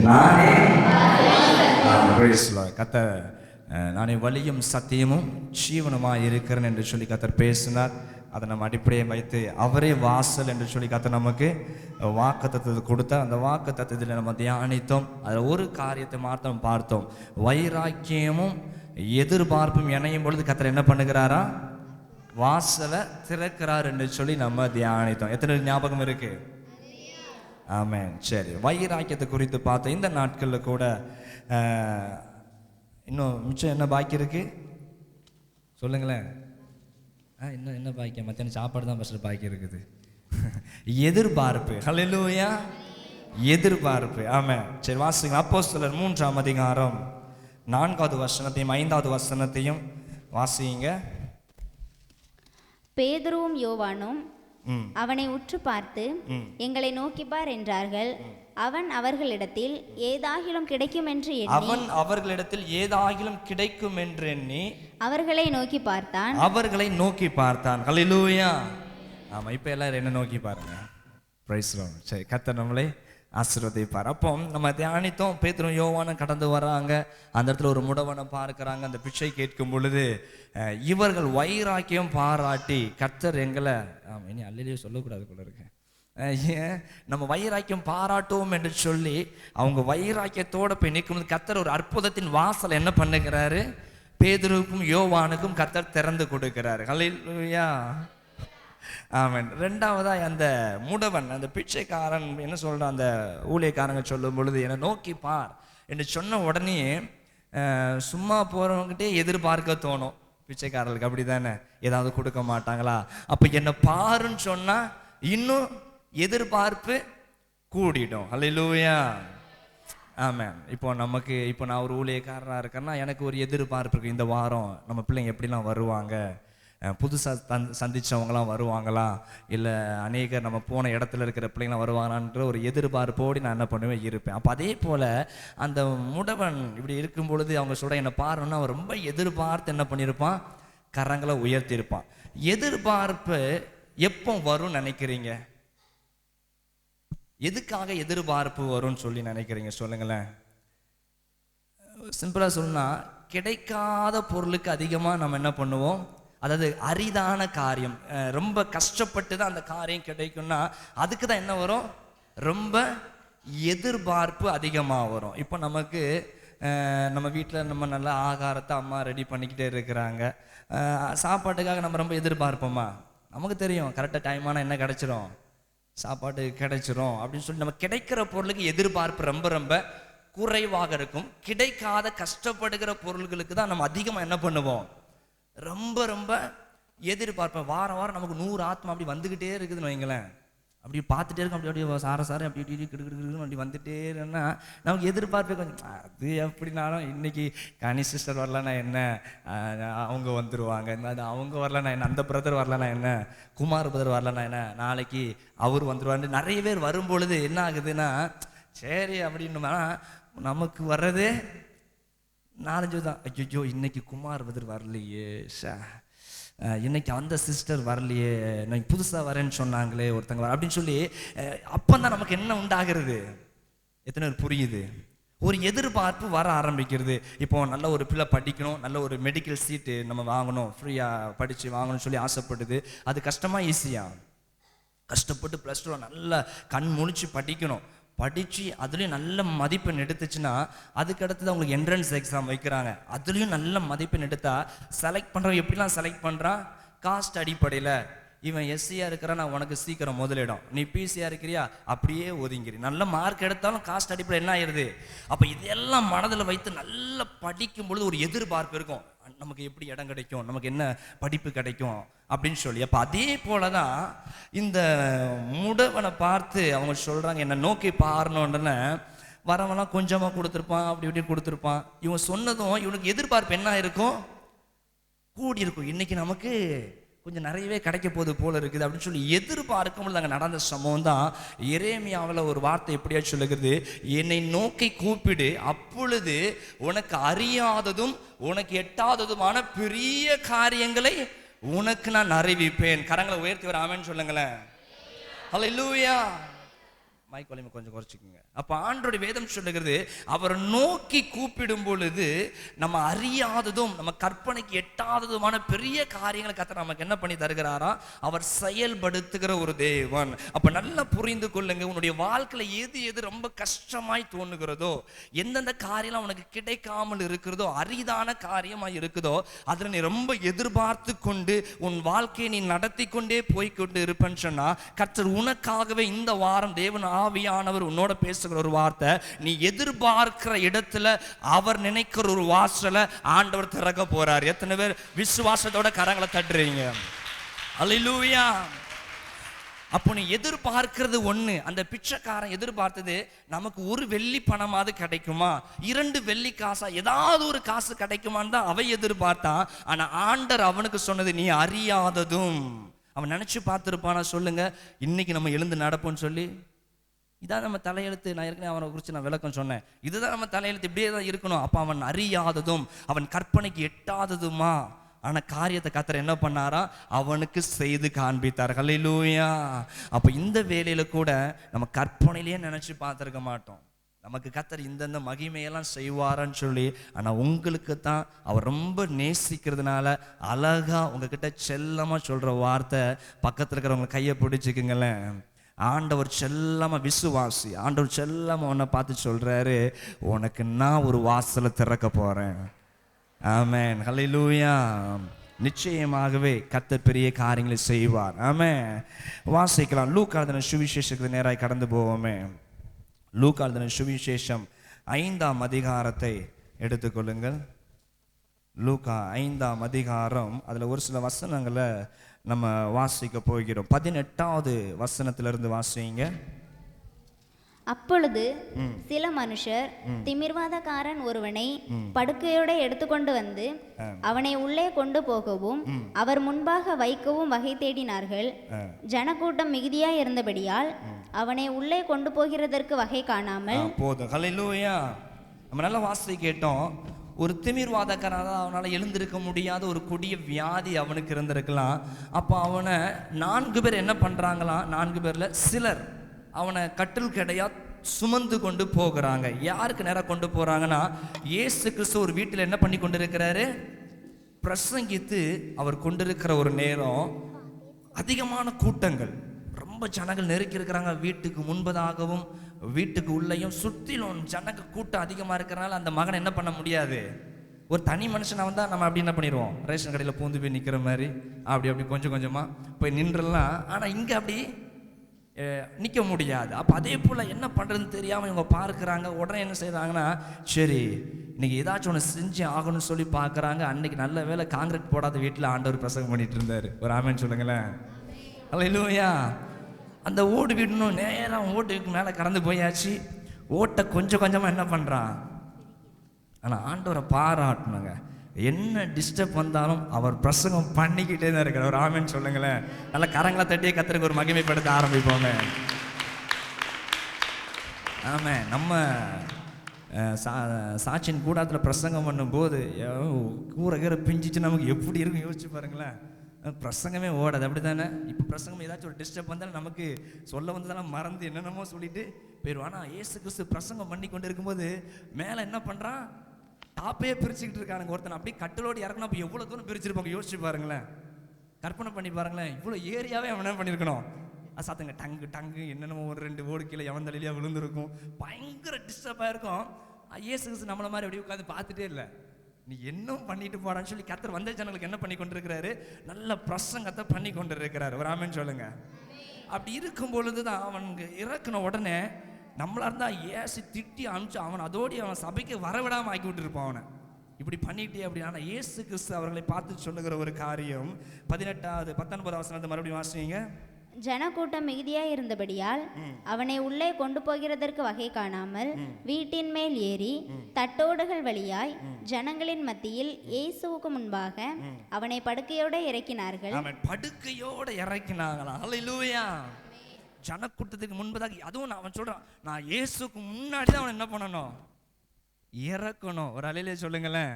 நானே கர்த்தர் நானே வழியும் சத்தியமும் ஜீவனுமாய் இருக்கிறேன் என்று சொல்லி கர்த்தர் பேசினார். அதை நம்ம அடிப்படையை வைத்து அவரே வாசல் என்று சொல்லி கர்த்தர் நமக்கு வாக்குத்தத்தத்தை கொடுத்தார். அந்த வாக்குத்தத்தத்தில் நம்ம தியானித்தோம். அதில் ஒரு காரியத்தை மாத்திரம் பார்த்தோம். வைராக்கியமும் எதிர்பார்ப்பும் இணையும் பொழுது கர்த்தர் என்ன பண்ணுகிறாரா? வாசலை திறக்கிறார் என்று சொல்லி நம்ம தியானித்தோம். எத்தனை ஞாபகம் இருக்கு? ஆமென். சரி, வைராக்கியத்தை குறித்து பார்த்தோம். இந்த நாட்களில் கூட இன்னும் மிச்சம் என்ன பாக்கி இருக்கு சொல்லுங்களேன். இன்னும் என்ன பாக்கி? மத்தியான சாப்பாடு தான் ஃபஸ்ட்டு பாக்கி இருக்குது. எதிர்பார்ப்பு. ஹல்லேலூயா. எதிர்பார்ப்பு. ஆமென். சரி, வாசிங்க. அப்போஸ்தலர் 3ஆம் அதிகாரம் 4வது வசனத்தையும் 5வது வசனத்தையும் வாசிங்க. பேதுருவும் யோவானும் அவனை உற்று பார்த்து, எங்களை நோக்கி பார் என்றார்கள். அவன் அவர்களிடத்தில் ஏதாகிலும் கிடைக்கும் என்று எண்ணி அவர்களை நோக்கி பார்த்தான். ஹல்லேலூயா. ஆமா, இப்ப எல்லாரும் என்ன நோக்கி பாருங்க. Price the Lord. சரி, கர்த்தர் நம்மளை ஆசீர்வதிப்பார். அப்போ நம்ம தியானித்தோம். பேதுரும் யோவானும் கடந்து வராங்க. அந்த இடத்துல ஒரு முடவனை பார்க்கிறாங்க. அந்த பிச்சை கேட்கும் பொழுது இவர்கள் வைராக்கியம் பாராட்டி கர்த்தர் எங்களை இனி அல்லையே சொல்லக்கூடாது போல இருக்கு. நம்ம வைராக்கியம் பாராட்டுவோம் என்று சொல்லி அவங்க வைராக்கியத்தோட போய் நிற்கும்போது கர்த்தர் ஒரு அற்புதத்தின் வாசல் என்ன பண்ணுகிறாரு? பேதுருவுக்கும் யோவானுக்கும் கர்த்தர் திறந்து கொடுக்கிறாரு. ஹல்லேலூயா. ஆமென். ரெண்டாவதா அந்த முடவன், அந்த பிச்சைக்காரன் என்ன சொல்றான்? அந்த ஊழியக்காரங்க சொல்லும் பொழுது என்னை நோக்கி பார் என்று சொன்ன உடனே சும்மா போறவங்கிட்டே எதிர்பார்க்க தோணும். பிச்சைக்காரர்களுக்கு அப்படிதானே, ஏதாவது கொடுக்க மாட்டாங்களா? அப்ப என்னை பாருன்னு சொன்னா இன்னும் எதிர்பார்ப்பு கூடிடும். ஹல்லேலூயா. ஆமென். இப்போ நான் ஒரு ஊழியக்காரராக இருக்கேன்னா எனக்கு ஒரு எதிர்பார்ப்பு இருக்கு. இந்த வாரம் நம்ம பிள்ளைங்க எப்படிலாம் வருவாங்க, புதுசாக சந்திச்சவங்களாம் வருவாங்களா, இல்லை அநேகர் நம்ம போன இடத்துல இருக்கிற பிள்ளைங்களாம் வருவாங்களான்ற ஒரு எதிர்பார்ப்போடு நான் என்ன பண்ணுவேன் இருப்பேன். அப்போ அதே போல் அந்த முடவன் இப்படி இருக்கும் பொழுது அவங்க சொல்ல என்னை பாருன்னா அவன் ரொம்ப எதிர்பார்த்து என்ன பண்ணியிருப்பான்? கரங்களை உயர்த்தியிருப்பான். எதிர்பார்ப்பு எப்போ வரும்னு நினைக்கிறீங்க? எதுக்காக எதிர்பார்ப்பு வரும்னு சொல்லி நினைக்கிறீங்க சொல்லுங்களேன். சிம்பிளாக சொன்னா, கிடைக்காத பொருளுக்கு அதிகமாக நம்ம என்ன பண்ணுவோம்? அதாவது அரிதான காரியம், ரொம்ப கஷ்டப்பட்டு தான் அந்த காரியம் கிடைக்கும்னா அதுக்கு தான் என்ன வரும்? ரொம்ப எதிர்பார்ப்பு அதிகமாக வரும். இப்போ நமக்கு நம்ம வீட்டில் நம்ம நல்ல ஆகாரத்தை அம்மா ரெடி பண்ணிக்கிட்டே இருக்கிறாங்க. சாப்பாட்டுக்காக நம்ம ரொம்ப எதிர்பார்ப்போமா? நமக்கு தெரியும் கரெக்டாக டைமான என்ன கிடைச்சிரும், சாப்பாடு கிடைச்சிரும் அப்படின்னு சொல்லி நம்ம கிடைக்கிற பொருளுக்கு எதிர்பார்ப்பு ரொம்ப ரொம்ப குறைவாக இருக்கும். கிடைக்காத கஷ்டப்படுகிற பொருள்களுக்கு தான் நம்ம அதிகமாக என்ன பண்ணுவோம்? ரொம்ப ரொம்ப எதிர்பார்ப்பேன். வாரம் வாரம் நமக்கு 100 ஆத்மா அப்படி வந்துக்கிட்டே இருக்குதுன்னு வைங்களேன். அப்படி பார்த்துட்டே இருக்கும். அப்படியே சார அப்படி கிடுக்கிடுன்னு அப்படி வந்துட்டே இருக்குன்னா நமக்கு எதிர்பார்ப்பே கொஞ்சம். அது எப்படினாலும் இன்னைக்கு கனி சிஸ்டர் வரலன்னா என்ன, அவங்க வந்துடுவாங்க. அவங்க வரலன்னா என்ன, அந்த பிரதர் வரலன்னா என்ன, குமார் பிரதர் வரலன்னா என்ன, நாளைக்கு அவர் வந்துடுவாரு. நிறைய பேர் வரும்பொழுது என்ன ஆகுதுன்னா சரி அப்படின்னா நமக்கு வர்றதே 4-5 தான். ஐயோ இன்னைக்கு குமார் பிரதர் வரலையே, இன்னைக்கு அந்த சிஸ்டர் வரலையே, இன்னைக்கு புதுசாக வரேன்னு சொன்னாங்களே ஒருத்தங்க வர அப்படின்னு சொல்லி அப்போ தான் நமக்கு என்ன உண்டாகிறது? எத்தனை பேர் புரியுது? ஒரு எதிர்பார்ப்பு வர ஆரம்பிக்கிறது. இப்போ நல்ல ஒரு பிள்ளை படிக்கணும், நல்ல ஒரு மெடிக்கல் சீட்டு நம்ம வாங்கணும், ஃப்ரீயாக படித்து வாங்கணும்னு சொல்லி ஆசைப்படுது. அது கஷ்டமாக ஈஸியாக? கஷ்டப்பட்டு +2 நல்லா கண் முழிச்சு படிக்கணும். படித்து அதுலேயும் நல்ல மதிப்பெண் எடுத்துச்சுன்னா அதுக்கு அடுத்தது அவங்களுக்கு என்ட்ரன்ஸ் எக்ஸாம் வைக்கிறாங்க. அதுலேயும் நல்ல மதிப்பெண் எடுத்தா செலக்ட் பண்ணுறவங்க எப்படிலாம் செலக்ட் பண்ணுறான்? காஸ்ட் அடிப்படையில். இவன் எஸ்சியாக இருக்கிறான், நான் உனக்கு சீக்கிரம் முதலிடம், நீ பிசியாக இருக்கிறியா அப்படியே ஒதுங்கிறி. நல்ல மார்க் எடுத்தாலும் காஸ்ட் அடிப்படையில் என்ன ஆயிடுது? அப்போ இதெல்லாம் மனதில் வைத்து நல்லா படிக்கும் பொழுது ஒரு எதிர்பார்ப்பு இருக்கும், நமக்கு எப்படி இடம் கிடைக்கும், நமக்கு என்ன படிப்பு கிடைக்கும் அப்படின்னு சொல்லி. அப்போ அதே போல தான் இந்த முடவனை பார்த்து அவங்க சொல்கிறாங்க என்னை நோக்கி பாரணுன்னு. வரவெல்லாம் கொஞ்சமாக கொடுத்துருப்பான், அப்படி இப்படி கொடுத்துருப்பான். இவங்க சொன்னதும் இவனுக்கு எதிர்பார்ப்பு என்ன இருக்கும்? கூடி இருக்கும். இன்னைக்கு நமக்கு கொஞ்சம் நிறையவே கிடைக்க போகுது போல இருக்குது அப்படின்னு சொல்லி எதிர்பார்க்கும்போது அங்கே நடந்த சம்பவம் தான். எரேமியாவில் ஒரு வார்த்தை எப்படியா சொல்லுகிறது? என்னை நோக்கி கூப்பிடு, அப்பொழுது உனக்கு அறியாததும் உனக்கு எட்டாததுமான பெரிய காரியங்களை உனக்கு நான் அறிவிப்பேன். கரங்களை உயர்த்தி வர ஆமென் சொல்லுங்களேன். ஹல்லேலூயா. மைக் வால்யூம் கொஞ்சம் குறைச்சிக்கோங்க. அப்ப ஆண்டவருடைய வேதம் சொல்லுகிறது, அவர் நோக்கி கூப்பிடும் பொழுது நம்ம அறியாததும் நம்ம கற்பனைக்கு எட்டாததுமான பெரிய காரியங்களை கர்த்தர் நமக்கு என்ன பண்ணி தருகிறாரா, அவர் செயல்படுத்துகிற ஒரு தேவன். அப்ப நல்லா புரிந்து கொள்ளுங்க, உன்னுடைய வாழ்க்கையில எது எது ரொம்ப கஷ்டமாய் தோணுகிறதோ, எந்தெந்த காரியம் உனக்கு கிடைக்காமல் இருக்கிறதோ, அரிதான காரியமா இருக்குதோ, அதுல நீ ரொம்ப எதிர்பார்த்து கொண்டு உன் வாழ்க்கையை நீ நடத்தி கொண்டே போய்கொண்டு இருப்பேன்னு சொன்னா, கர்த்தர் உனக்காகவே இந்த வாரம் தேவன் ஆவியானவர் உன்னோட பேசுகிற ஒரு வார்த்தை, நீ எதிர்பார்க்கிற இடத்துல அவர் நினைக்கிற ஒரு வாசலை ஆண்டவர் திறக்க போறார். எத்தனை பேர் விசுவாசத்தோட கரங்களை தட்டுறீங்க? அல்லேலூயா. அப்போ நீ எதிர்பார்க்கிறது ஒண்ணு. அந்த பிச்சைக்காரன் எதிர்பார்த்தது நமக்கு ஒரு வெள்ளி பணமாவது கிடைக்குமா, 2 வெள்ளி காசா, ஏதாவது ஒரு காசு கிடைக்குமான்னு தான் அவன் எதிர்பார்த்தான். ஆனா ஆண்டவர் அவனுக்கு சொன்னது, நீ அறியாததும். அவன் நினைச்சு பார்த்துருப்பானா சொல்லுங்க, இன்னைக்கு நம்ம எழுந்து நடப்போம்னு சொல்லி. இதான் நம்ம தலையெழுத்து. நான் ஏற்கனவே அவனை குறித்து நான் விளக்கம் சொன்னேன். இதுதான் நம்ம தலையெழுத்து, இப்படியே தான் இருக்கணும். அப்போ அவன் அறியாததும் அவன் கற்பனைக்கு எட்டாததுமா ஆன காரியத்தை கர்த்தர் என்ன பண்ணாரா, அவனுக்கு செய்து காண்பித்தார். ஹல்லேலூயா. அப்போ இந்த வேலையில கூட நம்ம கற்பனையிலேயே நினைச்சு பார்த்துருக்க மாட்டோம், நமக்கு கர்த்தர் இந்தந்த மகிமையெல்லாம் செய்வாரான்னு சொல்லி. ஆனால் உங்களுக்கு தான் அவர் ரொம்ப நேசிக்கிறதுனால அழகா உங்ககிட்ட செல்லமா சொல்ற வார்த்தை, பக்கத்தில் இருக்கிறவங்க கையை பிடிச்சிக்குங்களேன், ஆண்டவர் செல்லமா விசுவாசி, ஆண்டவர் செல்லமா உன்னை பார்த்து சொல்றாரு, உனக்கு நான் ஒரு வாசலை திறக்க போறேன். ஆமென். ஹல்லேலூயா. நிச்சயமாகவே கர்த்தர் பெரிய காரியங்களை செய்வார். ஆமென். வாசிக்கலாம். லூக்கா எழுதின சுவிசேஷத்துக்கு நேராக கடந்து போவோமே. லூக்கா எழுதின சுவிசேஷம் 5ஆம் அதிகாரத்தை எடுத்துக்கொள்ளுங்கள். லூக்கா 5ஆம் அதிகாரம், அதில் ஒரு சில வசனங்களை நம்ம வாசிக்க போகிறோம். 18வது வசனத்திலிருந்து வாசிங்க. அப்பொழுது சில மனுஷர் திமிர்வாதக்காரன் ஒருவனை படுக்கையோட எடுத்துக்கொண்டு வந்து அவனை உள்ளே கொண்டு போகவும் அவர் முன்பாக வைக்கவும் வகை தேடினார்கள். ஜனக்கூட்டம் மிகுதியா இருந்தபடியால் அவனை உள்ளே கொண்டு போகிறதற்கு வகை காணாமல் போதும். ஹல்லேலூயா. நம்ம நல்லா வாசி கேட்டோம். ஒரு திமிர்வாதக்காரன், அவனால் எழுந்திருக்க முடியாத ஒரு கொடிய வியாதி அவனுக்கு இருந்திருக்கலாம். அப்போ அவனை 4 பேர் என்ன பண்ணுறாங்களாம், 4 பேரில் சிலர் அவனை கட்டில் கிடையா சுமந்து கொண்டு போகிறாங்க. யாருக்கு நேராக கொண்டு போகிறாங்கன்னா, இயேசு கிறிஸ்து ஒரு வீட்டில் என்ன பண்ணி கொண்டு இருக்கிறாரு, பிரசங்கித்து அவர் கொண்டிருக்கிற ஒரு நேரம், அதிகமான கூட்டங்கள், ரொம்ப ஜனங்கள் நெருக்கி இருக்கிறாங்க. வீட்டுக்கு முன்பதாகவும் வீட்டுக்கு உள்ளேயும் சுற்றிலும் ஜனங்க கூட்டம் அதிகமாக இருக்கிறனால அந்த மகனை என்ன பண்ண முடியாது. ஒரு தனி மனுஷனாக வந்தால் நம்ம அப்படி என்ன பண்ணிடுவோம், ரேஷன் கடையில் பூந்து போய் நிற்கிற மாதிரி அப்படி கொஞ்சம் கொஞ்சமாக போய் நின்றுலாம். ஆனால் இங்கே அப்படி நிற்க முடியாது. அப்போ அதே போல் என்ன பண்ணுறதுன்னு தெரியாமல் இவங்க பார்க்குறாங்க. உடனே என்ன செய்கிறாங்கன்னா, சரி இன்னைக்கு ஏதாச்சும் ஒன்று செஞ்சு ஆகணும்னு சொல்லி பார்க்குறாங்க. அன்னைக்கு நல்ல வேளை காங்கிரீட் போடாத வீட்டில் ஆண்டவர் பிரசங்கம் பண்ணிட்டு இருந்தார். ஒரு ஆமென் சொல்லுங்களேன். அல்லேலூயா. அந்த ஓடு வீடணும் நேரம் ஓட்டுக்கு மேலே கடந்து போயாச்சு. ஓட்டை கொஞ்சம் கொஞ்சமாக என்ன பண்ணுறான், ஆனால் ஆண்டவரை பாராட்டணுங்க. என்ன டிஸ்டர்ப் வந்தாலும் அவர் பிரசங்கம் பண்ணிக்கிட்டே தான் இருக்கிறார். ஒரு ஆமென் சொல்லுங்களேன். நல்லா கரங்களை தட்டியே கர்த்தருக்கு ஒரு மகிமைப்படுத்த ஆரம்பிப்போங்க. ஆமாம். நம்ம சாட்சியின் கூடாரத்தில் பிரசங்கம் பண்ணும்போது கூரை கீரை பிஞ்சிச்சு நமக்கு எப்படி இருக்கும் யோசிச்சு பாருங்களேன். பிரசங்கமே ஓடாது, அப்படி தானே? இப்போ பிரசங்கம் ஏதாச்சும் ஒரு டிஸ்டர்ப் வந்தாலும் நமக்கு சொல்ல வந்ததெல்லாம் மறந்து என்னென்னமோ சொல்லிட்டு போயிடுவோம். ஆனால் இயேசு கிறிஸ்து பிரசங்கம் பண்ணி கொண்டு இருக்கும்போது மேலே என்ன பண்ணுறான், டாப்பே பிரிச்சுக்கிட்டு இருக்கானுங்க. ஒருத்தன் அப்படியே கட்டலோடு இறக்கணும். அப்போ எவ்வளோ தூரம் பிரிச்சிருப்பாங்க யோசிச்சு பாருங்களேன், கற்பனை பண்ணி பாருங்களேன். இவ்வளோ ஏரியாவே அவன் என்ன பண்ணியிருக்கணும், சாத்துங்க டங்கு டங்கு என்னென்னமோ ஒரு 2 ஓடு கீழே எவன் தலையிலேயே விழுந்துருக்கும். பயங்கர டிஸ்டர்பாக இருக்கும். இயேசு கிறிஸ்து நம்மளை மாதிரி அப்படியே உட்காந்து பார்த்துட்டே இல்லை, நீ என்ன பண்ணிட்டு போறான்னு சொல்லி கர்த்தர் வந்த ஜனங்களுக்கு என்ன பண்ணி கொண்டிருக்கிறாரு, நல்ல பிரசங்கத்தை பண்ணி கொண்டு இருக்கிறாரு. ஒரு ஆமென் சொல்லுங்க. அப்படி இருக்கும் பொழுதுதான் அவனுக்கு இறக்குன உடனே நம்மளா இருந்தா ஏசி திட்டி அனுப்பிச்சு அவன் அதோடி அவன் சபைக்கு வரவிடாம ஆக்கி விட்டுருப்பான் அவனை. இப்படி பண்ணிட்டே அப்படி. ஆனால் இயேசு கிறிஸ்து அவர்களை பார்த்து சொல்லுகிற ஒரு காரியம் 19வது வசனத்தை மறுபடியும் வாசிங்க. ஜனக்கூட்டம் மிகுதியாய் இருந்தபடியால் அவனை உள்ளே கொண்டு போகிறதற்கு வகை காணாமல் வீட்டின் மேல் ஏறி தட்டோடுகள் வழியாய் ஜனங்களின் மத்தியில் இயேசுவுக்கு முன்பாக அவனை படுக்கையோடு இறக்கினார்கள். அவன் படுக்கையோடு இறக்கினாங்களா? அல்லேலூயா. ஜனக்கூட்டத்துக்கு முன்பதாக, அதுவும் அவன் சொல்றான், நான் இயேசுக்கு முன்னாடி தான் அவன் என்ன பண்ணணும், இறக்கணும். ஒரு அலையிலே சொல்லுங்களேன்.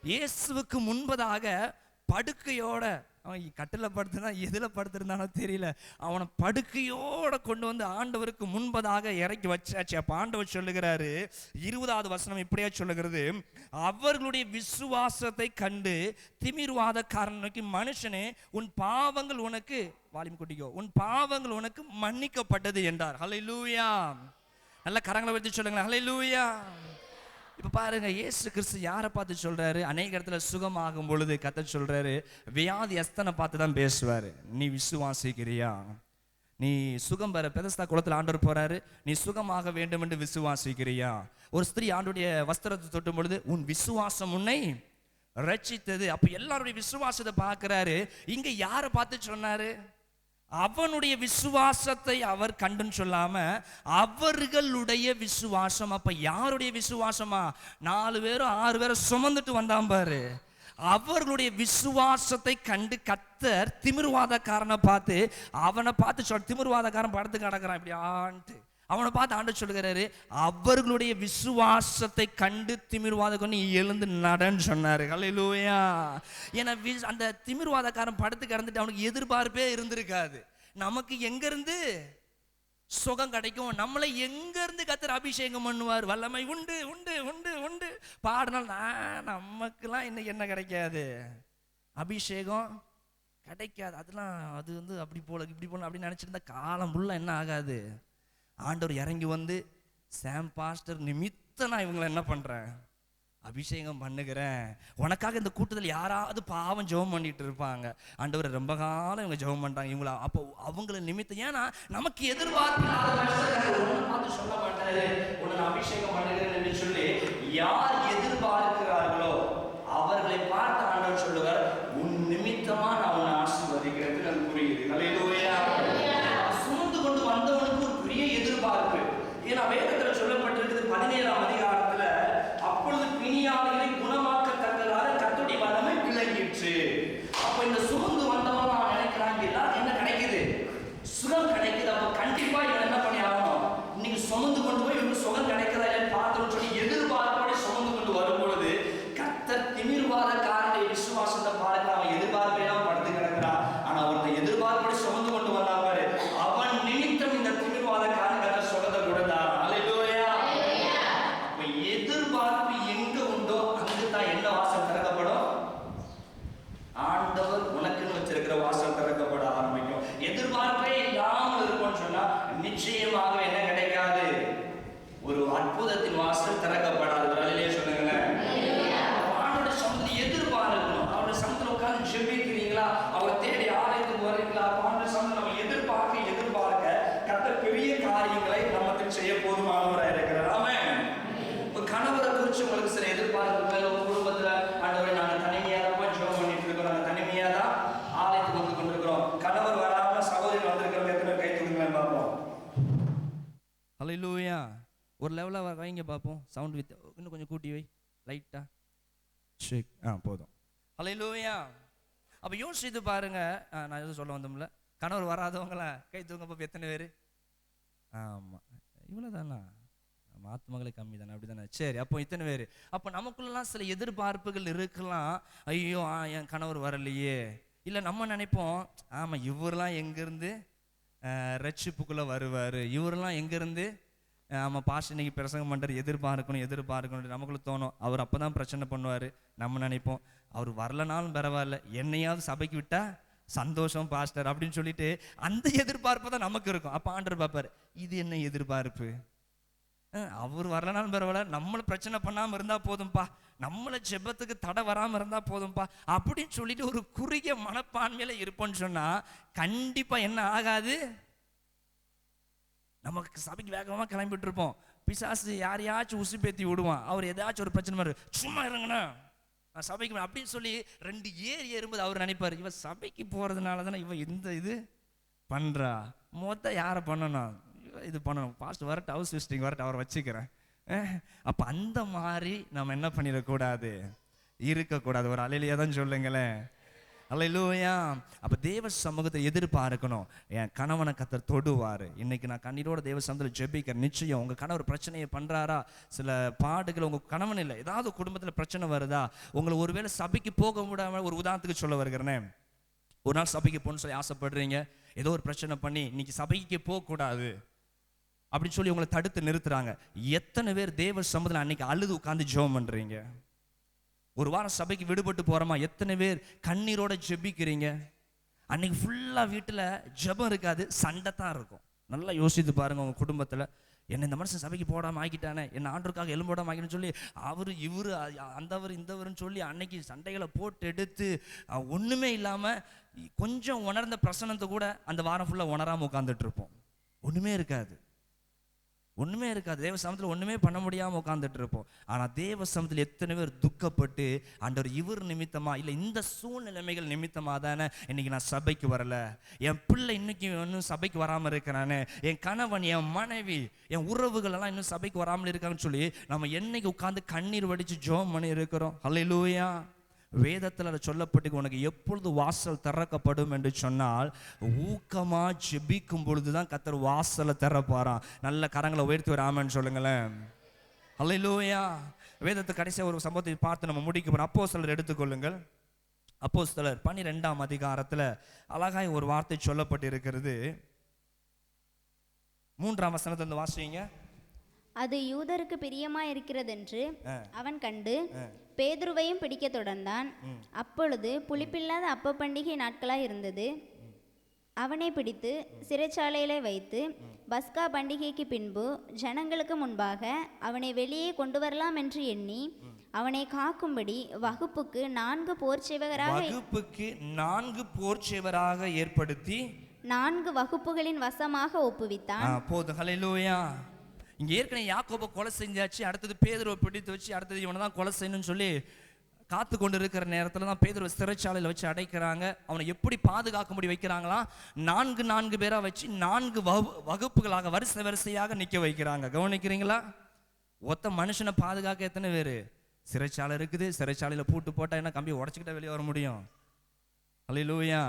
இயேசுவுக்கு முன்பதாக படுக்கையோட அவன் கட்டில் படுத்துனா எதில் படுத்திருந்தானோ தெரியல, அவனை படுக்கையோட கொண்டு வந்து ஆண்டவருக்கு முன்பதாக இறக்கி வச்சாச்சு. அப்போ ஆண்டவர் சொல்லுகிறாரு, 20வது வசனம் இப்படியா சொல்லுகிறது, அவர்களுடைய விசுவாசத்தை கண்டு திமிர்வாதக்காரனுக்கு, மனுஷனே உன் பாவங்கள் உனக்கு வாலிம் குட்டிக்கோ, உன் பாவங்கள் உனக்கு மன்னிக்கப்பட்டது என்றார். ஹல்லேலூயா. நல்ல கரங்களை வைத்து சொல்லுங்களேன், ஹல்லேலூயா. இப்போ பாருங்க, இயேசு கிறிஸ்து யாரை பார்த்து சொல்றாரு? அநேக இடத்துல சுகமாகும் பொழுது கர்த்தர் சொல்றாரு, வியாதியஸ்தனை பார்த்து தான் பேசுவார். நீ விசுவாசிக்கிறியா? நீ சுகம் பெற பெதஸ்தா குளத்தில் ஆண்டவர் போறாரு, நீ சுகமாக வேண்டும் என்று விசுவாசிக்கிறியா? ஒரு ஸ்திரீ ஆண்டவருடைய வஸ்திரத்தை தொட்டும் பொழுது, உன் விசுவாசம் உன்னை ரட்சித்தது. அப்ப எல்லாருடைய விசுவாசத்தை பார்க்கிறாரு. இங்க யாரை பார்த்து சொன்னாரு? அவனுடைய விசுவாசத்தை அவர் கண்டுன்னு சொல்லாம அவர்களுடைய விசுவாசம். அப்ப யாருடைய விசுவாசமா? 4 பேரும் 6 பேரை சுமந்துட்டு வந்தான் பாரு. அவர்களுடைய விசுவாசத்தை கண்டு கர்த்தர் திமிர்வாதக்காரனை பார்த்து, அவனை பார்த்து சொல், திமிர்வாதக்காரன் படுத்து கிடக்கிறான் இப்படி ஆண்டு, அவனை பார்த்து ஆண்டவர் சொல்லுகிறாரு, அவர்களுடைய விசுவாசத்தை கண்டு திமிர்வாதக்காரன் நீ எழுந்து நடன்னு சொன்னாரு. ஹல்லேலூயா. ஏன்னா அந்த திமிர்வாதக்காரன் படுத்து கிடந்துட்டு அவனுக்கு எதிர்பார்ப்பே இருந்திருக்காது. நமக்கு எங்க இருந்து சுகம் கிடைக்கும்? நம்மளை எங்க இருந்து கர்த்தர் அபிஷேகம் பண்ணுவார்? வல்லமை உண்டு உண்டு உண்டு உண்டு பாடினால் நமக்குலாம் என்ன கிடைக்காது, அபிஷேகம் கிடைக்காது. அதெல்லாம் அது வந்து அப்படி போல இப்படி போல அப்படின்னு நினைச்சிருந்தா காலம் ஃபுல்லா என்ன ஆகாது. ஆண்டவர் இறங்கி வந்து, சாம் பாஸ்டர் நிமித்த நான் இவங்களை என்ன பண்றேன், அபிஷேகம் பண்ணுகிறேன். உனக்காக இந்த கூட்டத்தில் யாராவது பாவம் ஜெபம் பண்ணிட்டு இருப்பாங்க, ஆண்டவர் ரொம்ப காலம் இவங்க ஜெபம் பண்றாங்க, இவங்கள அப்போ அவங்கள நிமித்தம். ஏன்னா நமக்கு எதிர்பார்ப்பு சொல்ல மாட்டாரு, உன்னை அபிஷேகம் பண்ணுகிறேன் என்று சொல்லி யார் எதிர்பார்க்கிறார்களோ அவர்களை பார்த்து ஆண்டவர் சொல்லுவார், உன் நிமித்தமா நான் உன்னை ஆசீர்வதிக்கிறது. அது புரியுது. ஹல்லேலூயா. சுமந்து கொண்டு வந்தவனுக்கு ஒரு பெரிய எதிர்பார்ப்பு. ஏன்னா வேதத்தில் சொல்லப்பட்டிருக்கிறது 17ஆம் அதிகாரத்துல, அப்பொழுது பிணியாளிகளை குணமாக்கத்தக்கதாக கர்த்தருடைய வல்லமை விளங்கிற்று. அப்ப இந்த சுமந்து வந்தவன் நான் நினைக்கிறாங்க, எல்லாரும் என்ன கிடைக்குது, சுகம் கிடைக்குது. அப்ப கண்டிப்பா இவன் என்ன பண்ணி ஆகணும், இன்னைக்கு சுமந்து கொண்டு போய் இவனுக்கு சுகம் கிடைக்கிறதா இல்லைன்னு பார்த்துன்னு சொல்லி எதிர்பார்ப்போட சுமந்து கொண்டு வரும் பொழுது கர்த்தர் திமிர்வாதக்காரனுடைய விசுவாசத்தை பாருங்க. அவன் எதிர்பார்ப்பெல்லாம் படுத்து கிடக்கிறான். ஆனா அவருடைய எதிர்பார்ப்போட சுமந்து கொண்டு வந்தாரு, அவன் நிமித்தம் இந்த திமிர்வாதக்காரன் கர்த்தர் சொல்றதை கொடுத்தார். ஹல்லேலூயா. அப்ப எதிர்பார்ப்பு எங்க உண்டோ அங்குதான் என்ன வாசல் திறக்கப்படும்? ஆண்டவர் உனக்குன்னு வச்சிருக்கிற வாசல் திறக்கப்பட ஆரம்பிக்கும். எதிர்பார்ப்பே இல்லாமல் இருக்கும்னு சொன்னா நிச்சயமாக என்ன கிடைக்காது, ஒரு அற்புதத்தின் வாசல் திறக்கப்படாது. அதிலே சொல்லுங்களேன், ஆண்டோட சமூகத்தில் எதிர்பார்க்கணும். அவருடைய சமூகத்தில் உட்கார்ந்து ஜெபிக்கிறீங்களா, அவரை தேடி ஆலயத்துக்கு வரீங்களா? ஆண்டோட சமூகத்தில் நம்ம எதிர்பார்க்க கர்த்தர் பெரிய காரியங்களை நம்மத்தில் செய்ய போதுமானவராக இருக்கிறார். ஆமென். ஒரு கணவரை குறித்து உங்களுக்கு சில எதிர்பார்ப்புகள், ஒரு குடும்பத்துல ஆண்டவரை நாங்கள் தனிமையா தான் ஜெபம் பண்ணிட்டு இருக்கிறோம், நாங்கள் தனிமையா தான் ஆலயத்துக்கு வந்து கொண்டிருக்கிறோம், கணவர் வராம சகோதரி வந்திருக்கிறோம், எத்தனை கை தூக்குங்களேன்னு பார்ப்போம். ஹல்லேலூயா. ஒரு லெவலாக வைங்க பார்ப்போம். சவுண்ட் வித் இன்னும் கொஞ்சம் கூட்டி வை லைட்டா. ஷேக். போதும். ஹல்லேலூயா. அப்போ யோசிச்சு பாருங்க. நான் எதுவும் சொல்ல வந்தோம்ல, கணவர் வராதவங்கள கை தூங்க பார்ப்போம். எத்தனை பேர்? ஆமாம், இவ்வளோ தானா? நம்ம ஆத்மகளே கம்மி தானே, அப்படி தானே? சரி, அப்போ இத்தனை பேர். அப்போ நமக்குள்ளலாம் சில எதிர்பார்ப்புகள் இருக்கலாம். ஐயோ என் கணவர் வரலையே. இல்லை நம்ம நினைப்போம், ஆமாம் இவரெலாம் எங்கேருந்து ரட்சிப்புக்குள்ளே வருவார், இவரெல்லாம் எங்கேருந்து ஆமாம் பாஸ்டர் இன்னைக்கு பிரசங்கம் பண்ணுறாரு, எதிர்பார்க்கணும் நமக்குள்ள தோணும். அவர் அப்போ தான் பிரச்சனை பண்ணுவார். நம்ம நினைப்போம், அவர் வரலனாலும் பரவாயில்ல, என்னையாவது சபைக்கு விட்டா சந்தோஷம் பாஸ்டர் அப்படின்னு சொல்லிட்டு அந்த எதிர்பார்ப்பு தான் நமக்கு இருக்கும். அப்போ ஆண்டவர் பார்ப்பார், இது என்ன எதிர்பார்ப்பு, அவர் வரலனாலும் பரவாயில்ல, நம்மளை பிரச்சனை பண்ணாமல் இருந்தால் போதும்பா, நம்மளை ஜெபத்துக்கு தடை வராமல் இருந்தால் போதும்பா அப்படின்னு சொல்லிட்டு ஒரு குறுகிய மனப்பான்மையில இருப்போம்னு சொன்னால் கண்டிப்பாக என்ன ஆகாது, நமக்கு சபைக்கு வேகமாக கிளம்பிட்டு இருப்போம். பிசாசு யாரையாச்சும் உசுப்பேத்தி விடுவான். அவர் ஏதாச்சும் ஒரு பிரச்சனை மாதிரி, சும்மா இருங்கண்ணா நான் சபைக்கு அப்படின்னு சொல்லி 2 ஏறி ஏறும்போது அவர் நினைப்பார், இவன் சபைக்கு போகிறதுனால தானே இவன் இந்த இது பண்ணுறா, யாரை பண்ணணும், இது பண்ணணும், பாஸ்ட் வரட்டு, ஹவுஸ் விசிட்டிங் வரட்டு, அவரை வச்சுக்கிறேன். அப்போ அந்த மாதிரி நம்ம என்ன பண்ணிடக்கூடாது, இருக்கக்கூடாது. ஒரு அலையிலேயே தான் சொல்லுங்களேன். அல்லேலூயா. அப்போ தேவ சமூகத்தை எதிர்பார்க்கணும். என் கணவனை கர்த்தர் தொடுவார். இன்னைக்கு நான் கண்ணீரோட தேவ சமூகத்தில் ஜெபிக்கிறேன். நிச்சயம் உங்கள் கணவர் பிரச்சனையை பண்ணுறாரா, சில பாடுகள் உங்கள் கணவன் இல்லை, ஏதாவது குடும்பத்தில் பிரச்சனை வருதா, உங்களை ஒருவேளை சபைக்கு போக முடியாமல், ஒரு உதாரணத்துக்கு சொல்ல வருகிறேன், ஒரு நாள் சபைக்கு போகணும்னு சொல்லி ஆசைப்படுறீங்க, ஏதோ ஒரு பிரச்சனை பண்ணி இன்னைக்கு சபைக்கு போகக்கூடாது அப்படின்னு சொல்லி உங்களை தடுத்து நிறுத்துறாங்க. எத்தனை பேர் தேவ சமூகத்தில் அன்னைக்கு அழுது உட்காந்து ஜெபம் பண்றீங்க? ஒரு வாரம் சபைக்கு விடுபட்டு போறோமா, எத்தனை பேர் கண்ணீரோட ஜெபிக்கிறீங்க? அன்னைக்கு ஃபுல்லா வீட்டுல ஜெபம் இருக்காது, சண்டை தான் இருக்கும். நல்லா யோசித்து பாருங்க, உங்க குடும்பத்துல என்ன இந்த மனுஷன் சபைக்கு போடாம ஆக்கிட்டானே, என்ன ஆண்டருக்காக எலும்போடாம ஆக்கின்னு சொல்லி அவரு இவரு அந்தவர் இந்தவருன்னு சொல்லி அன்னைக்கு சண்டைகளை போட்டு எடுத்து ஒண்ணுமே இல்லாம கொஞ்சம் உணர்ந்த பிரசனத்தை கூட அந்த வாரம் ஃபுல்லா உணராம உட்காந்துட்டு இருப்போம். ஒண்ணுமே இருக்காது. தேவ சமூகத்தில் ஒண்ணுமே பண்ண முடியாம உட்காந்துட்டு இருப்போம். ஆனா தேவ சமூகத்தில் எத்தனை பேர் துக்கப்பட்டு ஆண்டவர் இவர் நிமித்தமா இல்ல இந்த சூழ்நிலைமைகள் நிமித்தமா தானே இன்னைக்கு நான் சபைக்கு வரல, என் பிள்ளை இன்னைக்கு இன்னும் சபைக்கு வராம இருக்கிறானே, என் கணவன் என் மனைவி என் உறவுகள் எல்லாம் இன்னும் சபைக்கு வராமல் இருக்காங்கன்னு சொல்லி நம்ம என்னைக்கு உட்கார்ந்து கண்ணீர் வடிச்சு ஜெபம் பண்ணி இருக்கிறோம். ஹல்லேலூயா. வேதத்தில் சொல்லப்பட்டு உனக்கு எப்பொழுது வாசல் திறக்கப்படும் என்று சொன்னால் ஊக்கமா ஜெபிக்கும் பொழுதுதான் கர்த்தர் வாசலை திறப்பாராம். நல்ல கரங்களை உயர்த்தி ஒரு ஆமென் சொல்லுங்களேன். ஹல்லேலூயா. வேதத்தை கடைசியாக ஒரு சம்பவத்தை பார்த்து நம்ம முடிக்க போறோம். அப்போஸ்தலர் எடுத்துக்கொள்ளுங்கள். அப்போஸ்தலர் 12ஆம் அதிகாரத்துல அழகாய் ஒரு வார்த்தை சொல்லப்பட்டு இருக்கிறது. 3ஆம் வசனத்தை வந்து வாசிங்க. அது யூதருக்கு பிரியமாய் இருக்கிறதென்று அவன் கண்டு பேதுருவையும் பிடிக்க தொடர்ந்தான். அப்பொழுது புளிப்பில்லாத அப்ப பண்டிகை நாட்களாய் இருந்தது. அவனை பிடித்து சிறைச்சாலையில வைத்து பஸ்கா பண்டிகைக்கு பின்பு ஜனங்களுக்கு முன்பாக அவனை வெளியே கொண்டு வரலாம் என்று எண்ணி அவனை காக்கும்படி வகுப்புக்கு 4 போர்ச்சேவராக ஏற்படுத்தி 4 வகுப்புகளின் வசமாக ஒப்புவித்தான். போதும். ஹல்லேலூயா. இங்க ஏற்கனவே யாக்கோபை கொலை செஞ்சாச்சு, அடுத்தது பேதுருவை பிடித்து வச்சு அடுத்தது இவனை தான் கொலை செய்யணும்னு சொல்லி காத்து கொண்டு இருக்கிற நேரத்தில் தான் பேதுருவை சிறைச்சாலையில் வச்சு அடைக்கிறாங்க. அவனை எப்படி பாதுகாக்கும்படி வைக்கிறாங்களாம், 4 பேரா வச்சு 4 வகுப்புகளாக வரிசையாக நிற்க வைக்கிறாங்க. கவனிக்கிறீங்களா? ஒத்த மனுஷனை பாதுகாக்க எத்தனை பேர்? சிறைச்சாலை இருக்குது, சிறைச்சாலையில் பூட்டு போட்டால் என்ன கம்பி உடச்சிக்கிட்ட வெளியே வர முடியும்? ஹல்லேலூயா.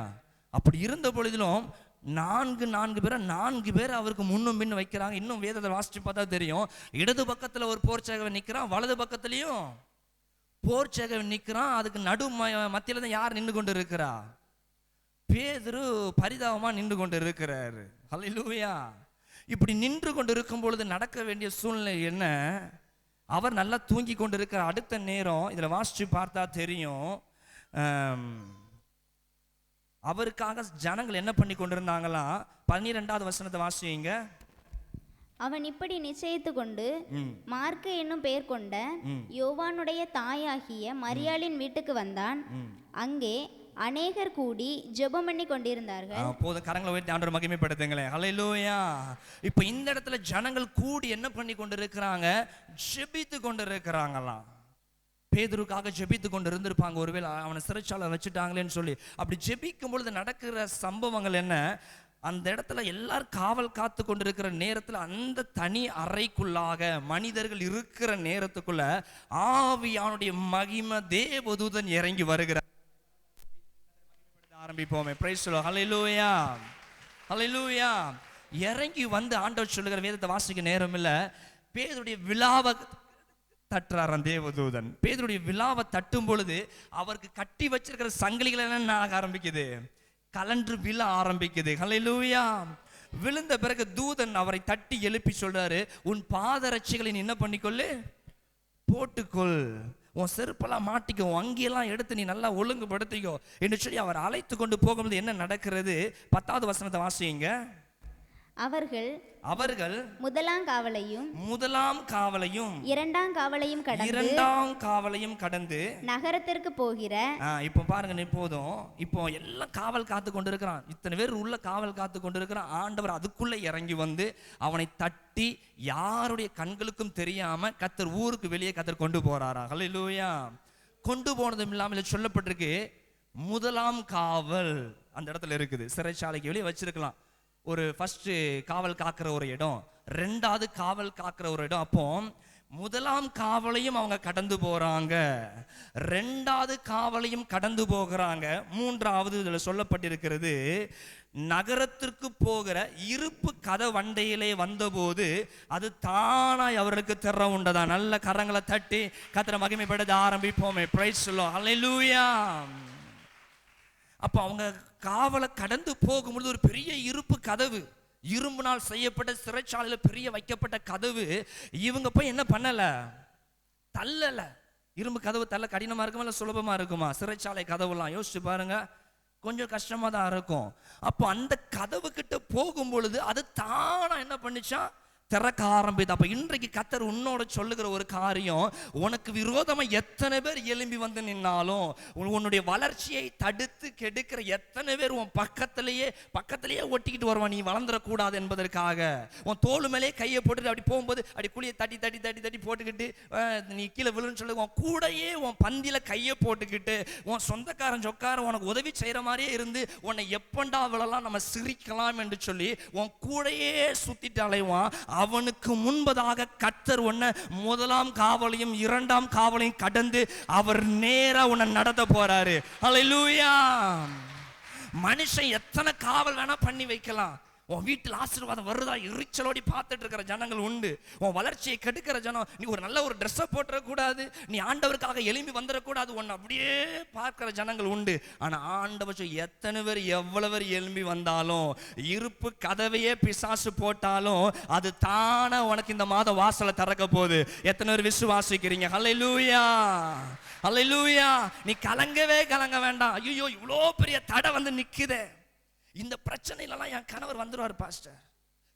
அப்படி இருந்த பொழுதிலும் 4 பேரை அவருக்கு முன்னும் பின்னு வைக்கிறாங்க. இன்னும் வேதத்தை வாசிச்சு பார்த்தா தெரியும், இடது பக்கத்துல ஒரு போர்ச்சேகவன் நிற்கிறான், வலது பக்கத்துலயும் போர்ச்சேகவன் நிற்கிறான். அதுக்கு நடு மத்தியில தான் யார் நின்று கொண்டு இருக்கிறா? பேதுரு பரிதாபமா நின்று கொண்டு இருக்கிறாரு. ஹல்லேலூயா. இப்படி நின்று கொண்டு இருக்கும் பொழுது நடக்க வேண்டிய சூழ்நிலை என்ன? அவர் நல்லா தூங்கி கொண்டு இருக்கிற அடுத்த நேரம் இதுல வாசிச்சு பார்த்தா தெரியும், அவருக்காக ஜனங்கள் என்ன பண்ணி கொண்டிருந்தாங்களா? 12வது வசனத்தை வாசிங்க. அவன் இப்படி நிச்சயித்து கொண்டு மார்க்கு என்னும் பெயர் கொண்ட யோவானுடைய தாயாகிய மரியாளின் வீட்டுக்கு வந்தான். அங்கே அநேகர் கூடி ஜெபம் பண்ணி கொண்டிருந்தார்கள். போதும், கரங்களை உயர்த்தி ஆண்டவரை மகிமைப்படுத்துங்களேன். ஹல்லேலூயா. இப்போ இந்த இடத்துல ஜனங்கள் கூடி என்ன பண்ணி கொண்டிருக்கிறாங்க? ஜெபித்து கொண்டிருக்கிறாங்களாம். பேதுருக்காக ஜெபித்து கொண்டு இருந்திருப்பாங்க. ஒருவேளை அவனை சிறைச்சாலை வச்சுட்டாங்களேன்னு சொல்லி அப்படி ஜெபிக்கும் பொழுது நடக்கிற சம்பவங்கள் என்ன? அந்த இடத்துல எல்லாரும் காவல் காத்து கொண்டிருக்கிற நேரத்தில் அந்த தனி அறைக்குள்ளாக மனிதர்கள் இருக்கிற நேரத்துக்குள்ள ஆவியானுடைய மகிமை தேவதூதன் இறங்கி வருகிறார். ஆரம்பிப்போமே. Praise the lord. Hallelujah. Hallelujah. இறங்கி வந்து ஆண்டவர் சொல்லுகிற வேதத்தை வாசிக்க நேரம் இல்லை, பேதுருடைய விலாவை தட்டுறாராம் தேவதூதன். பேதுருடைய விலாவை தட்டும் பொழுது அவருக்கு கட்டி வச்சிருக்கிற சங்கிலிகள் என்ன ஆரம்பிக்குது? கலன்று விழ ஆரம்பிக்குது. ஹல்லேலூயா. விழுந்த பிறகு தூதன் அவரை தட்டி எழுப்பி சொல்றாரு, உன் பாதரட்சிகளை நீ என்ன பண்ணிக்கொள்ளு, போட்டுக்கொள், உன் செருப்பெல்லாம் மாட்டிக்கோ, அங்கெல்லாம் எடுத்து நீ நல்லா ஒழுங்குபடுத்திக்கோ என்று சொல்லி அவர் அழைத்து கொண்டு போகும்போது என்ன நடக்கிறது? 10வது வசனத்தை வாசிங்க. அவர்கள் முதலாம் காவலையும் இரண்டாம் காவலையும் கடந்து நகரத்திற்கு போகிற. இப்போ பாருங்க, போதும். இப்போ எல்லாம் காவல் காத்து கொண்டு இருக்கிறான், இத்தனை பேர் உள்ள காவல் காத்து கொண்டு இருக்கிறான். ஆண்டவர் அதுக்குள்ள இறங்கி வந்து அவனை தட்டி யாருடைய கண்களுக்கும் தெரியாம கர்த்தர் ஊருக்கு வெளியே கர்த்தர் கொண்டு போறாரா? ஹல்லேலூயா. கொண்டு போனதும் இல்லாமல் சொல்லப்பட்டிருக்கு, முதலாம் காவல் அந்த இடத்துல இருக்குது. சிறைச்சாலைக்கு வெளியே வச்சிருக்கலாம். ஒரு ஃபர்ஸ்ட் காவல் காக்கிற ஒரு இடம், 2வது காவல் காக்கிற ஒரு இடம். அப்போ முதலாம் காவலையும் அவங்க கடந்து போறாங்க, 2வது காவலையும் கடந்து போகிறாங்க. 3வது இதுல சொல்லப்பட்டிருக்கிறது, நகரத்திற்கு போகிற இருப்பு கதவண்டையிலே வந்தபோது அது தானாய் அவருக்கு திற உண்டதா. நல்ல கரங்களை தட்டி கர்த்தரை மகிமைப்படுத்த ஆரம்பிப்போமே. Praise the lord. ஹல்லேலூயா. அப்போ அவங்க காவலை கடந்து போகும்பொழுது ஒரு பெரிய இருப்பு கதவு, இரும்பினால் செய்யப்பட்ட சிறைச்சாலையில பெரிய வைக்கப்பட்ட கதவு. இவங்க போய் என்ன பண்ணல, தள்ளல. இரும்பு கதவு தள்ள கடினமா இருக்குமா இல்ல சுலபமா இருக்குமா? சிறைச்சாலை கதவுலாம் யோசிச்சு பாருங்க, கொஞ்சம் கஷ்டமா தான் இருக்கும். அப்போ அந்த கதவு கிட்ட போகும் பொழுது அது தானா என்ன பண்ணிச்சா, திறக்க ஆரம்பிது. அப்ப இன்றைக்கு கர்த்தர் உன்னோட சொல்லுகிற ஒரு காரியம், உனக்கு விரோதமா எத்தனை பேர் எழும்பி வந்து நின்னாலும், உன்னுடைய வளர்ச்சியை தடுத்து கெடுக்கிற எத்தனை பேர் உன் பக்கத்திலேயே ஒட்டிக்கிட்டு வருவான், நீ வளர்ந்துடக்கூடாது என்பதற்காக. உன் தோல் மேலே கையை போட்டுட்டு அப்படி போகும்போது அப்படி குழியை தட்டி தட்டி தட்டி தட்டி போட்டுக்கிட்டு நீ கீழே விழுன்னு சொல்லி உன் கூடையே உன் பந்தியில கையை போட்டுக்கிட்டு உன் சொந்தக்காரன் சொக்காரன் உனக்கு உதவி செய்யற மாதிரியே இருந்து உன்னை எப்பண்டா விழலாம் நம்ம சிரிக்கலாம் என்று சொல்லி உன் கூடையே சுத்திட்டு அலைவான். அவனுக்கு முன்பதாக கர்த்தர் உன்னை முதலாம் காவலையும் இரண்டாம் காவலையும் கடந்து அவர் நேரா உன்னை நடத்த போறாரு. ஹல்லேலூயா. மனுஷன் எத்தனை காவல் வேணா பண்ணி வைக்கலாம். உன் வீட்டில் ஆசீர்வாதம் வருதா எரிச்சலோடி பார்த்துட்டு இருக்கிற ஜனங்கள் உண்டு. உன் வளர்ச்சியை கெடுக்கிற ஜனம், நீ ஒரு நல்ல ஒரு ட்ரெஸ்ஸை போட்டுறக்கூடாது, நீ ஆண்டவருக்காக எழும்பி வந்துடக்கூடாது, உன்னை அப்படியே பார்க்கிற ஜனங்கள் உண்டு. ஆனா ஆண்டவர் எத்தனை பேர் எவ்வளவு பேர் எழும்பி வந்தாலும், இருப்பு கதவையே பிசாசு போட்டாலும் அது தானே உனக்கு இந்த மாத வாசலை திறக்க போகுது. எத்தனை பேர் விசுவாசிக்கிறீங்க? ஹல்லேலூயா, ஹல்லேலூயா. நீ கலங்க வேண்டாம். ஐயோ இவ்வளோ பெரிய தடை வந்து நிக்குதே, இந்த பிரச்சனையிலலாம் என் கணவர் வந்துடுவார் பாஸ்டர்,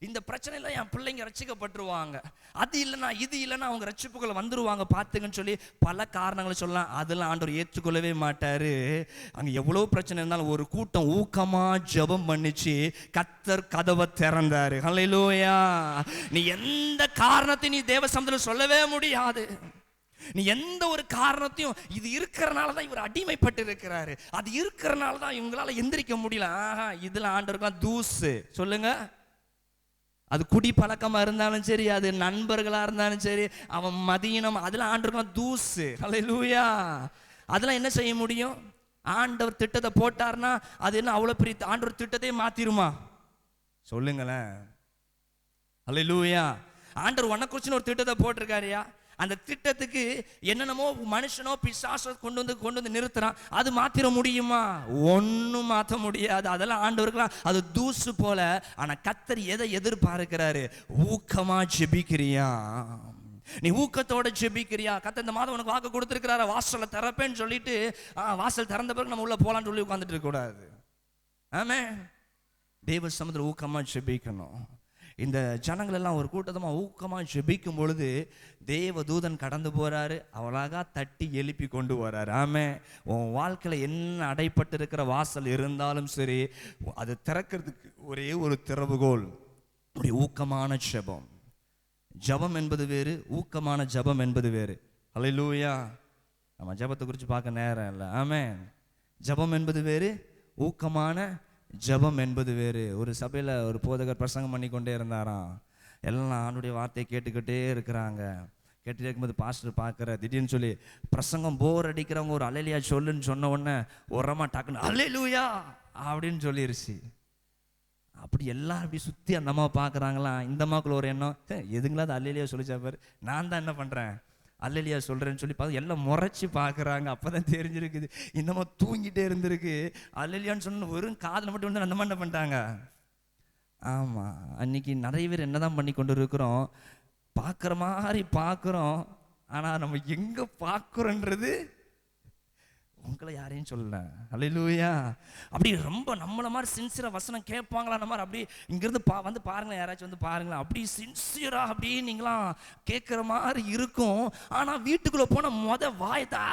இந்த பிரச்சனையில என் பிள்ளைங்க ரட்சிக்கப்பட்டுருவாங்க, அது இல்லைன்னா இது இல்லைன்னா அவங்க ரட்சிப்புகளை வந்துருவாங்க பார்த்துங்கன்னு சொல்லி பல காரணங்களை சொல்லலாம். அதெல்லாம் ஆண்டவர் ஏற்றுக்கொள்ளவே மாட்டாரு. அங்கே எவ்வளோ பிரச்சனை இருந்தாலும் ஒரு கூட்டம் ஊக்கமா ஜெபம் பண்ணிச்சு, கர்த்தர் கதவை திறந்தாரு. ஹல்லேலூயா. நீ எந்த காரணத்தையும் நீ தேவ சமூகத்தில் சொல்லவே முடியாது. நீ எந்த ஒரு காரணத்தையும் இது இருக்கிறனால தான் இவர் அடிமைப்பட்டு இருக்கிறாரு, அது இருக்கிறனால தான் இவங்களால எந்திரிக்க முடியல, இதுல ஆண்டவருக்குலாம் தூசு சொல்லுங்க. அது குடி பழக்கமா இருந்தாலும் சரி, அது நண்பர்களா இருந்தாலும் சரி, அவன் மதியினம், அதெல்லாம் ஆண்டவருக்குலாம் தூசு. ஹல்லேலூயா. அதெல்லாம் என்ன செய்ய முடியும்? ஆண்டவர் திட்டத்தை போட்டார்னா அது என்ன அவ்வளவு பெரிய ஆண்டவர் திட்டத்தையே மாத்திருமா? சொல்லுங்களேன். ஹல்லேலூயா. ஆண்டவர் உன்னை குறிச்சுன்னு ஒரு திட்டத்தை போட்டிருக்காருயா, அந்த திட்டத்துக்கு என்னென்னமோ மனுஷனோ பிசாசோ கொண்டு வந்து நிறுத்துறான், அது மாத்திர முடியுமா? ஒன்னும் மாற்ற முடியாது. அதெல்லாம் ஆண்டவருக்குலாம் அது தூசு போல. ஆனா கர்த்தர் எதை எதிர்பார்க்கிறாரு? ஊக்கமா ஜெபிக்கிறியா? நீ ஊக்கத்தோட ஜெபிக்கிறியா? கர்த்தர் இந்த மாதம் உனக்கு வாக்கு கொடுத்துருக்கிறாரு, வாசலை திறப்பேன்னு சொல்லிட்டு வாசல் திறந்த பிறகு நம்ம உள்ள போலான்னு சொல்லி உட்காந்துட்டு இருக்க கூடாது. ஆமென். தேவ சமூகத்தில் ஊக்கமா ஜெபிக்கணும். இந்த ஜனங்கள் எல்லாம் ஒரு கூட்டமாக ஊக்கமாக ஜெபிக்கும் பொழுது தேவ தூதன் கடந்து போறாரு, அவளாக தட்டி எழுப்பி கொண்டு வராரு. ஆமே. உன் வாழ்க்கையில் என்ன அடைப்பட்டு இருக்கிற வாசல் இருந்தாலும் சரி, அது திறக்கிறதுக்கு ஒரே ஒரு திறவுகோல், ஒரு ஊக்கமான ஜெபம். ஜெபம் என்பது வேறு, ஊக்கமான ஜெபம் என்பது வேறு. ஹல்லேலூயா. நம்ம ஜெபத்தை குறித்து பார்க்க நேரம் இல்லை. ஆமே. ஜெபம் என்பது வேறு, ஊக்கமான ஜெபம் என்பது வேறு. ஒரு சபையில் ஒரு போதகர் பிரசங்கம் பண்ணி கொண்டே இருந்தாராம். எல்லாம் ஆண்டுடைய வார்த்தையை கேட்டுக்கிட்டே இருக்கிறாங்க. கேட்டுகிட்டே இருக்கும்போது பாஸ்டர் பார்க்குற, திடீர்னு சொல்லி பிரசங்கம் போர் அடிக்கிறவங்க ஒரு அல்லேலூயா சொல்லுன்னு சொன்ன உடனே ஓரமா டக்குன்னு அல்லேலூயா அப்படின்னு சொல்லிருச்சு. அப்படி எல்லாரும் அப்படி சுற்றி அந்த அம்மாவை பார்க்குறாங்களாம். இந்த அம்மாவுக்குள்ள ஒரு எண்ணம், எதுங்களா அது அல்லேலூயா சொல்லிச்சா பாரு, நான் தான் என்ன பண்ணுறேன் அல்லேலூயா சொல்கிறேன்னு சொல்லி பார்த்து எல்லாம் முறைச்சி பார்க்குறாங்க. அப்போ தான் தெரிஞ்சிருக்குது இன்னமா தூங்கிட்டே இருந்திருக்கு. அல்லேலூயான்னு சொன்ன வெறும் காதில் மட்டும் வந்து அந்த மாதிரி என்ன பண்ணிட்டாங்க. ஆமாம், அன்னைக்கு நிறைய பேர் என்ன தான் பண்ணி கொண்டு இருக்கிறோம், பார்க்குற மாதிரி பார்க்குறோம், ஆனால் நம்ம எங்கே பார்க்குறோன்றது உங்களை யாரையும் சொல்லல. ஹல்லேலூயா. அப்படி ரொம்ப நம்மளை மாதிரி சின்சியராக வசனம் கேட்பாங்களா அந்த மாதிரி அப்படி இங்கேருந்து வந்து பாருங்களேன், யாராச்சும் வந்து பாருங்களேன், அப்படி சின்சியராக அப்படி நீங்களாம் கேட்குற மாதிரி இருக்கும். ஆனால் வீட்டுக்குள்ளே போன வாய்தா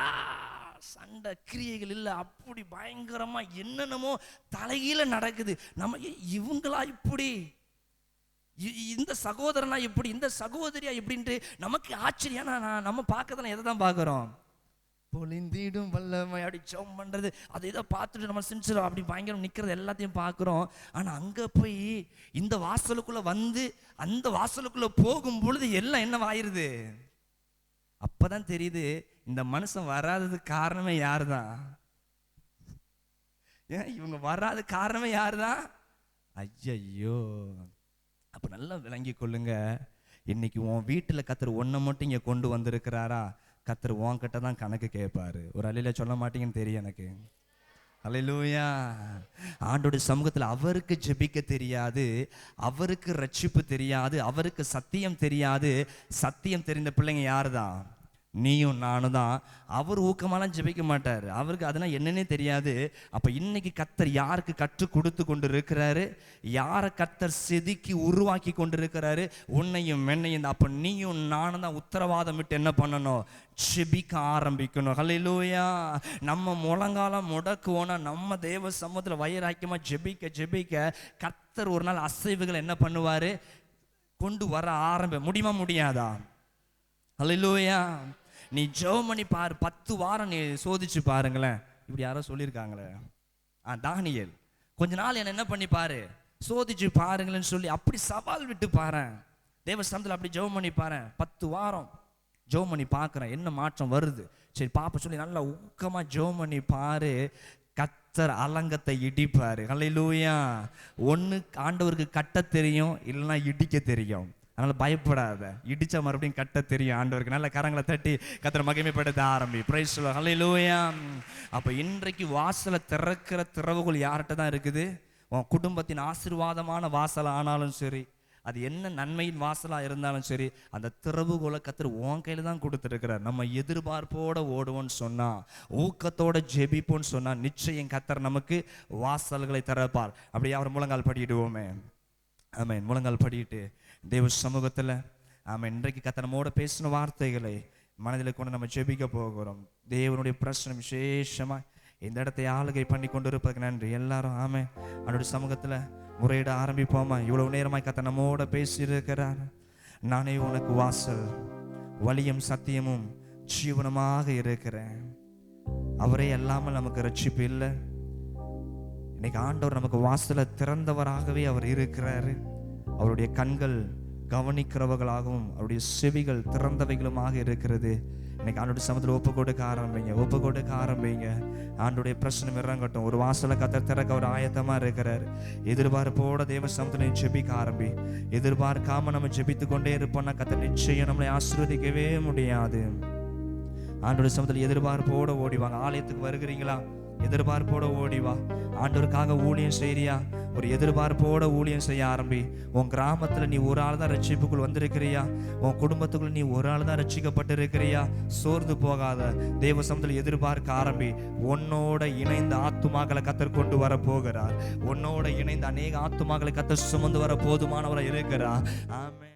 சண்டை கிரியைகள் இல்லை, அப்படி பயங்கரமாக என்னென்னமோ தலைகீழ நடக்குது. நம்ம இவங்களா இப்படி, இந்த சகோதரனா இப்படி, இந்த சகோதரியா இப்படின்ட்டு நமக்கு ஆச்சரியம். நம்ம பார்க்கறதுனா எதை தான் பார்க்குறோம்? பொழிந்திடும் வல்லமை அப்படி ஜெபம் பண்றது, அதை இதை பார்த்துட்டு நம்ம சின்சியரா அப்படி பயங்கரம் நிற்கிறது எல்லாத்தையும் பார்க்குறோம். ஆனால் அங்கே போய் இந்த வாசலுக்குள்ள வந்து அந்த வாசலுக்குள்ள போகும் பொழுது எல்லாம் என்னவாயிருது? அப்பதான் தெரியுது இந்த மனுஷன் வராததுக்கு காரணமே யாரு தான்? ஏன் இவங்க வராத காரணமே யாரு தான்? ஐயையோ. அப்ப நல்லா விளங்கி கொள்ளுங்க, இன்னைக்கு உன் வீட்டில் கர்த்தர் ஒன்றை மட்டும் இங்கே கொண்டு வந்திருக்கிறாரா, கர்த்தர் உன்கிட்ட தான் கணக்கு கேட்பாரு. ஒரு அல்லேலூயா சொல்ல மாட்டீங்கன்னு தெரியும் எனக்கு. அல்லேலூயா. ஆண்டோட சமூகத்தில் அவருக்கு ஜெபிக்க தெரியாது, அவருக்கு ரட்சிப்பு தெரியாது, அவருக்கு சத்தியம் தெரியாது. சத்தியம் தெரிந்த பிள்ளைங்க யாரு தான்? நீயும் நானும் தான். அவர் ஊக்கமாலாம் ஜெபிக்க மாட்டார், அவருக்கு அதெல்லாம் என்னன்னே தெரியாது. அப்போ இன்னைக்கு கர்த்தர் யாருக்கு கற்றுக் கொடுத்து கொண்டு இருக்கிறாரு, யாரை கர்த்தர் செதுக்கி உருவாக்கி கொண்டு இருக்கிறாரு? உன்னையும் என்னையும். அப்போ நீயும் நானும் தான் உத்தரவாதம் விட்டு என்ன பண்ணணும்? ஜெபிக்க ஆரம்பிக்கணும். ஹல்லேலூயா. நம்ம முழங்காலம் முடக்குவோன்னா நம்ம தேவ சமூகத்தில் வைராக்கியமாக ஜெபிக்க ஜெபிக்க கர்த்தர் ஒரு நாள் அசைவுகள் என்ன பண்ணுவார்? கொண்டு வர முடியுமா முடியாதா? ஹல்லேலூயா. நீ ஜெபம் பண்ணி பாரு, 10 வாரம் நீ சோதிச்சு பாருங்களேன். இப்படி யாரோ சொல்லியிருக்காங்களே, தானியேல், கொஞ்ச நாள் என்ன பண்ணி பாரு, சோதிச்சு பாருங்களேன்னு சொல்லி அப்படி சவால் விட்டு பாரு. தேவ சமூகத்தில் அப்படி ஜெபம் பண்ணி பாரு. 10 வாரம் ஜெபம் பண்ணி பார்க்குறேன், என்ன மாற்றம் வருது. சரி பாப்பா சொல்லி நல்லா ஊக்கமாக ஜெபம் பண்ணி பாரு. கர்த்தர் அலங்கத்தை இடிப்பாரு. ஹல்லேலூயா. ஒன்று ஆண்டவருக்கு கட்ட தெரியும், இல்லைன்னா இடிக்க தெரியும். அதனால் பயப்படாத, இடிச்சா மறுபடியும் கட்ட தெரியும் ஆண்டவருக்கு. நல்ல கரங்களை தட்டி கர்த்தரை மகிமைப்படுத்த ஆரம்பி. Praise the lord. ஹல்லேலூயா. அப்போ இன்றைக்கு வாசலை திறக்கிற திறவுகள் யார்கிட்ட தான் இருக்குது? உன் குடும்பத்தின் ஆசீர்வாதமான வாசல் ஆனாலும் சரி, அது என்ன நன்மையின் வாசலாக இருந்தாலும் சரி, அந்த திறவுகோலை கர்த்தர் உன் கையில் தான் கொடுத்துருக்கிறார். நம்ம எதிர்பார்ப்போடு ஓடுவோன்னு சொன்னால், ஊக்கத்தோடு ஜெபிப்போன்னு சொன்னால், நிச்சயம் கர்த்தர் நமக்கு வாசல்களை திறப்பார். அப்படியே அவர் முழங்கால் படிடுவோமே. ஆமென். முழங்கால் படிட்டு தேவ சமூகத்தில் ஆமென். இன்றைக்கு கர்த்தர் நம்மோட பேசின வார்த்தைகளை மனதில் கொண்டு நம்ம ஜெபிக்க போகிறோம். தேவனுடைய பிரச்சனை விசேஷமாக இந்த இடத்தை ஆளுகை பண்ணி கொண்டு இருப்பதுக்கு நன்றி. எல்லாரும் ஆமென். அவனுடைய சமூகத்தில் முறையிட ஆரம்பிப்போமா? இவ்வளவு நேரமாய் கர்த்தர் நம்மோட பேசியிருக்கிறார். நானே உனக்கு வாசல், வழியும் சத்தியமும் ஜீவனமாக இருக்கிறேன். அவரே அல்லாமல் நமக்கு ரட்சிப்பு இல்லை. இன்னைக்கு ஆண்டவர் நமக்கு வாசலை திறந்தவராகவே அவர் இருக்கிறாரு. அவருடைய கண்கள் கவனிக்கிறவர்களாகவும் அவருடைய செவிகள் திறந்தவைகளுமாக இருக்கிறது. இன்னைக்கு ஆண்டோடைய சமூகத்தில் ஒப்பு கொடுக்க ஆரம்பிங்க. ஆண்டோடைய பிரச்சனை இறங்கட்டும். ஒரு வாசலை கர்த்தர் திறக்க ஒரு ஆயத்தமாக இருக்கிறார். எதிர்பார்ப்போட தேவ சமூகத்தில் ஜெபிக்க ஆரம்பி. எதிர்பார்க்காம நம்ம ஜெபித்து கொண்டே இருப்போம்னா கர்த்தர் நிச்சயம் நம்மளை ஆசீர்வதிக்கவே முடியாது. ஆண்டோடைய சமூகத்தில் எதிர்பார்ப்போட ஓடிவாங்க. ஆலயத்துக்கு வருகிறீங்களா? எதிர்பார்ப்போட ஓடிவா. ஆண்டவருக்காக ஊழியம் செய்யறியா? ஒரு எதிர்பார்ப்போட ஊழியம் செய்ய ஆரம்பி. உன் கிராமத்தில் நீ ஒரு ஆள் தான் ரட்சிப்புக்குள் வந்திருக்கிறியா? உன் குடும்பத்துக்குள்ள நீ ஒரு ஆள் தான் ரட்சிக்கப்பட்டு இருக்கிறியா? சோர்ந்து போகாத. தேவ சமூகத்தில் எதிர்பார்க்க ஆரம்பி. உன்னோட இணைந்த ஆத்துமாக்களை கர்த்தர் கொண்டு வர போகிறார். உன்னோட இணைந்த அநேக ஆத்துமாக்களை கர்த்தர் சுமந்து வர போதுமானவராக இருக்கிறார். ஆமென்.